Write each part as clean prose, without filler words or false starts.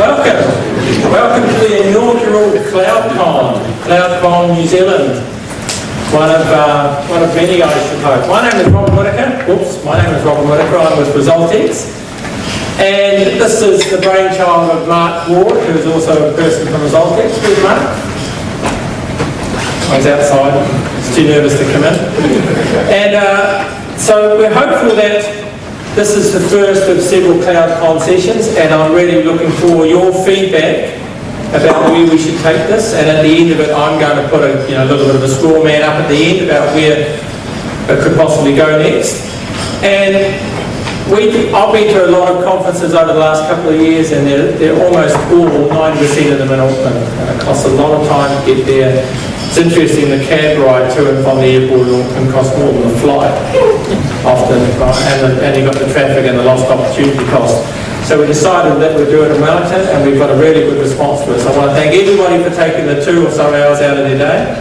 Welcome to the inaugural CloudCon New Zealand. One of many, I should hope. My name is Robin Whittaker. I'm with Resultex. And this is the brainchild of Mark Ward, who is also a person from Resultex. Where's Mark? He's outside. He's too nervous to come in. And so we're hopeful that this is the first of several CloudCon sessions, and I'm really looking for your feedback about where we should take this. And at the end of it, I'm going to put a little bit of a straw man up at the end about where it could possibly go next. And I've been to a lot of conferences over the last couple of years, and they're almost all, 90% of them in Auckland, and it costs a lot of time to get there. It's interesting, the cab ride to and from the airport in Auckland costs more than the flight often, and you've got the traffic and the lost opportunity cost. So we decided that we'd do it in Wellington, and we've got a really good response to it. So I want to thank everybody for taking the 2 or so hours out of their day.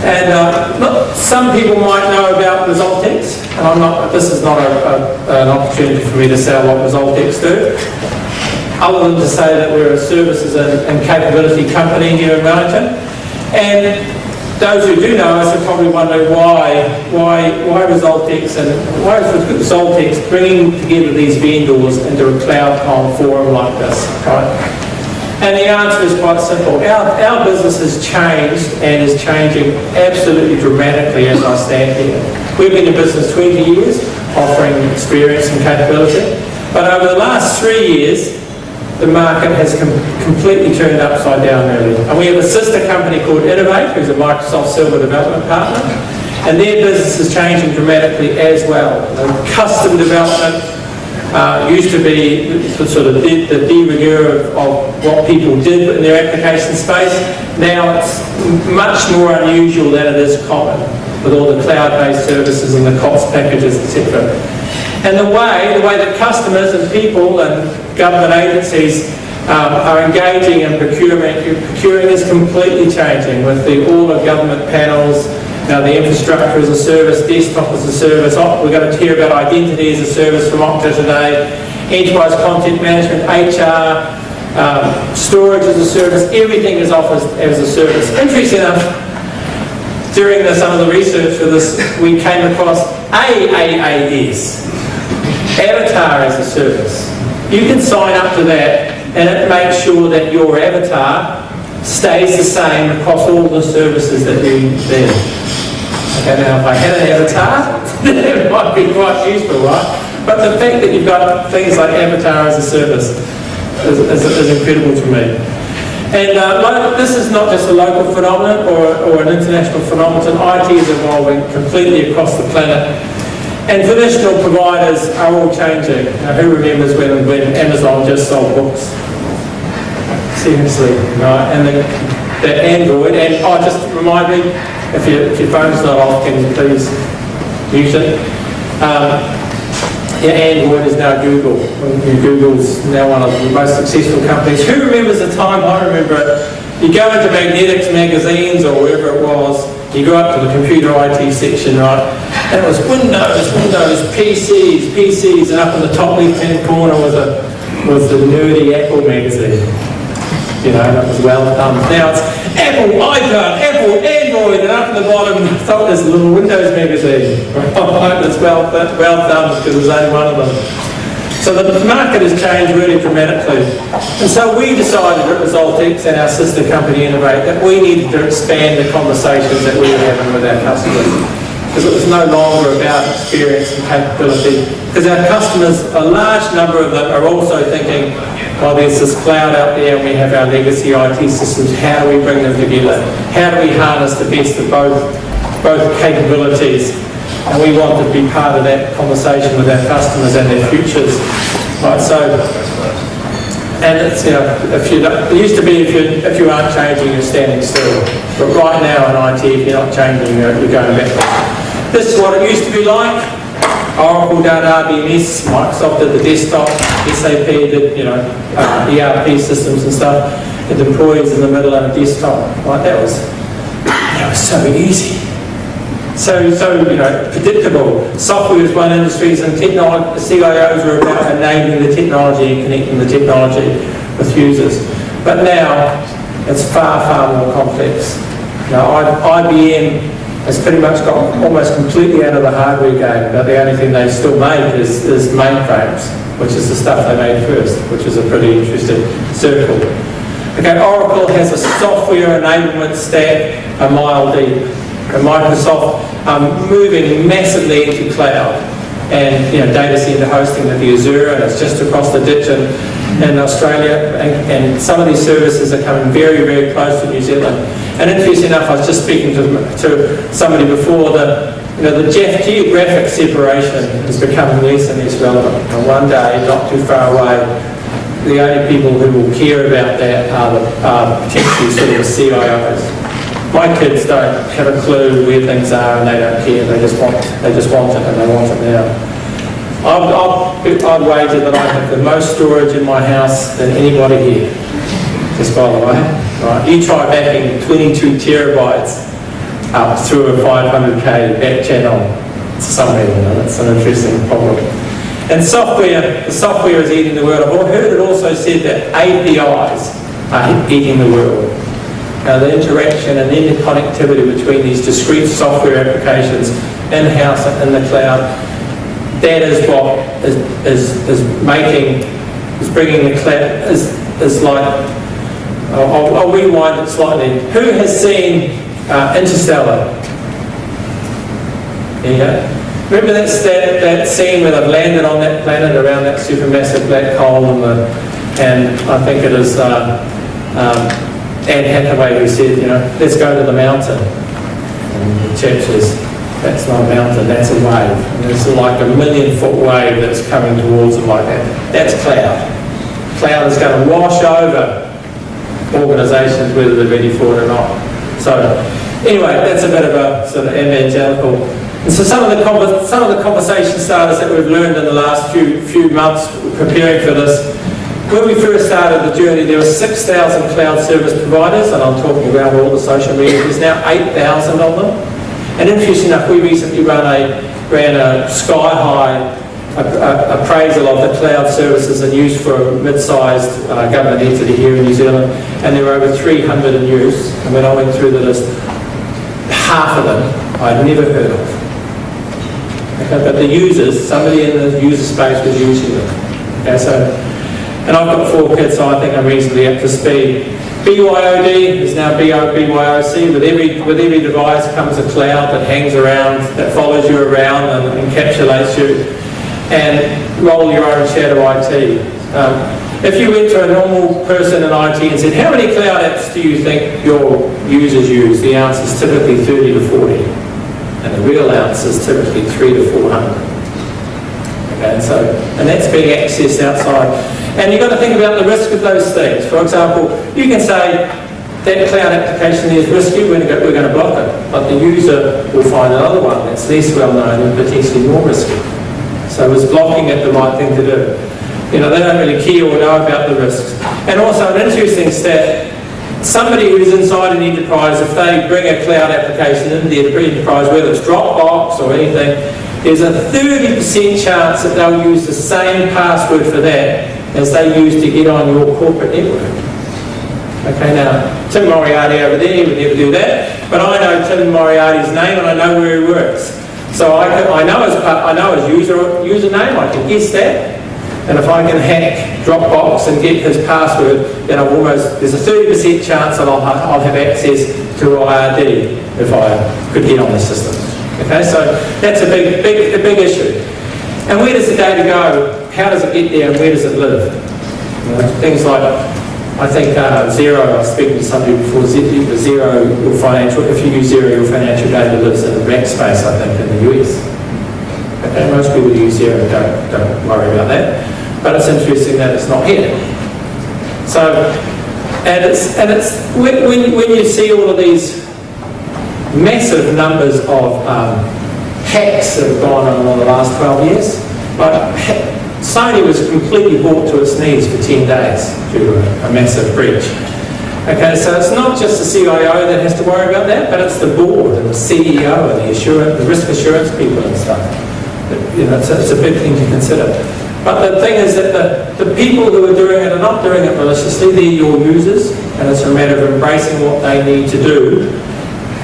And look, some people might know about Resultex, and this is not an opportunity for me to sell what Resultex do, other than to say that we're a services and capability company here in Wellington. And those who do know us are probably wondering why Resultex and why is Resultex bringing together these vendors into a CloudCon forum like this, right? And the answer is quite simple. Our business has changed and is changing absolutely dramatically as I stand here. We've been in business 20 years, offering experience and capability. But over the last 3 years, the market has completely turned upside down, really. And we have a sister company called Innovate, who's a Microsoft Silver development partner, and their business is changing dramatically as well. Custom development used to be sort of the de rigueur of what people did in their application space. Now it's much more unusual than it is common, with all the cloud-based services and the cost packages, etc. And the way that customers and people and government agencies are engaging in procuring is completely changing with all the government panels, the infrastructure as a service, desktop as a service. We're going to hear about identity as a service from Okta today, enterprise content management, HR, storage as a service, everything is offered as a service. Interesting enough, during some of the research for this, we came across AAAS. Avatar as a service. You can sign up to that and it makes sure that your avatar stays the same across all the services that you there. Okay, now if I had an avatar, it might be quite useful, right? But the fact that you've got things like avatar as a service is incredible to me. And this is not just a local phenomenon or an international phenomenon. IT is evolving completely across the planet. And traditional providers are all changing. Now, who remembers when Amazon just sold books? Seriously, right? And the Android, and just remind me, if your phone's not off, can you please mute it? Android is now Google. Google's now one of the most successful companies. Who remembers the time? I remember it. You go into Magnetics magazines or wherever it was, you go up to the computer IT section, right? And it was Windows, PCs, and up in the top left-hand corner was the nerdy Apple magazine. And it was well done. Now it's Apple iPad, Apple Android, and up in the bottom, there's a little Windows magazine. Right? It's well done because there's only one of them. So the market has changed really dramatically. And so we decided at Resultex and our sister company Innovate that we needed to expand the conversations that we were having with our customers. Because it was no longer about experience and capability. Because our customers, a large number of them, are also thinking, well, there's this cloud out there and we have our legacy IT systems. How do we bring them together? How do we harness the best of both capabilities? And we want to be part of that conversation with our customers and their futures. Right, so, and it's, it used to be if you aren't changing, you're standing still. But right now in IT, if you're not changing, you're going backwards. This is what it used to be like. Oracle done RBMS, Microsoft did the desktop, SAP did, ERP systems and stuff. It deploys in the middle of a desktop. Right, that was so easy. So predictable. Software is one industry, and CIOs are about enabling the technology and connecting the technology. with users. But now, it's far, far more complex. IBM has pretty much got almost completely out of the hardware game, but the only thing they still make is mainframes, which is the stuff they made first, which is a pretty interesting circle. Okay, Oracle has a software enablement stack a mile deep, and Microsoft moving massively into cloud, and data center hosting with the Azure, and it's just across the ditch in Australia, and some of these services are coming very, very close to New Zealand. And interesting enough, I was just speaking to somebody before that the geographic separation is becoming less and less relevant. And one day, not too far away, the only people who will care about that are potentially sort of the CIOs. My kids don't have a clue where things are, and they don't care. They just want it, and they want it now. I'd wager that I have the most storage in my house than anybody here. Just by the way, right? You try backing 22 terabytes up through a 500k back channel somewhere. That's an interesting problem. And the software is eating the world. I've heard it also said that APIs are eating the world. Now, the interaction and interconnectivity between these discrete software applications in-house and in the cloud, that is what is bringing the cloud, is like, I'll rewind it slightly. Who has seen Interstellar? Yeah. Remember that scene where they've landed on that planet around that supermassive black hole, and I think it is Anne Hathaway who said, let's go to the mountain. And the chap says, that's not a mountain, that's a wave. And it's like a 1,000,000-foot wave that's coming towards them like that. That's cloud. Cloud is going to wash over organisations, whether they're ready for it or not. So, anyway, that's a bit of a sort of evangelical. And so some of the conversation starters that we've learned in the last few months preparing for this. When we first started the journey, there were 6,000 cloud service providers, and I'm talking about all the social media. There's now 8,000 of them. And interesting enough, we recently ran a sky-high appraisal of the cloud services and use for a mid-sized government entity here in New Zealand, and there were over 300 in use. And when I went through the list, half of them I'd never heard of. Okay, but the users, somebody in the user space was using them. Okay, and I've got 4 kids, so I think I'm reasonably up to speed. BYOD is now BYOC. With every device comes a cloud that hangs around, that follows you around and encapsulates you. And roll your own shadow IT. If you went to a normal person in IT and said, how many cloud apps do you think your users use? The answer is typically 30 to 40. And the real answer is typically 300 to 400. Okay, and that's being accessed outside. And you've got to think about the risk of those things. For example, you can say that cloud application is risky, we're going to block it. But the user will find another one that's less well known and potentially more risky. So is blocking it the right thing to do? They don't really care or know about the risks. And also an interesting stat, somebody who's inside an enterprise, if they bring a cloud application into the enterprise, whether it's Dropbox or anything, there's a 30% chance that they'll use the same password for that as they use to get on your corporate network. Okay, now, Tim Moriarty over there would never do that, but I know Tim Moriarty's name and I know where he works. So I know his username, I can guess that, and if I can hack Dropbox and get his password, then there's a 30% chance that I'll have access to IRD if I could get on the system. Okay, so that's a big issue. And where does the data go? How does it get there and where does it live? Things like, I think Xero, I was speaking to somebody before, if you use Xero, your financial data lives in the rack space, I think, in the US. Okay, most people who use Xero don't worry about that. But it's interesting that it's not here. So, and it's when you see all of these massive numbers of hacks that have gone on in the last 12 years, like Sony was completely brought to its knees for 10 days due to a massive breach. Okay, so it's not just the CIO that has to worry about that, but it's the board and the CEO and the risk assurance people and stuff. It's a big thing to consider. But the thing is that the people who are doing it are not doing it maliciously, they're your users, and it's a matter of embracing what they need to do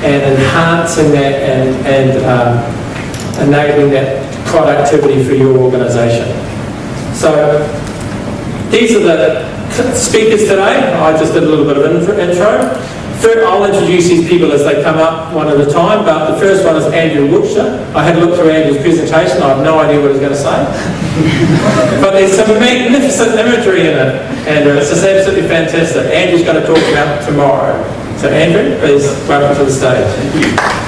and enhancing that and enabling that productivity for your organisation. So these are the speakers today. I just did a little bit of intro. First, I'll introduce these people as they come up one at a time, but the first one is Andrew Wiltshire. I had a look through Andrew's presentation. I have no idea what he's going to say. But there's some magnificent imagery in it, and it's just absolutely fantastic. Andrew's going to talk about tomorrow. So Andrew, please welcome to the stage.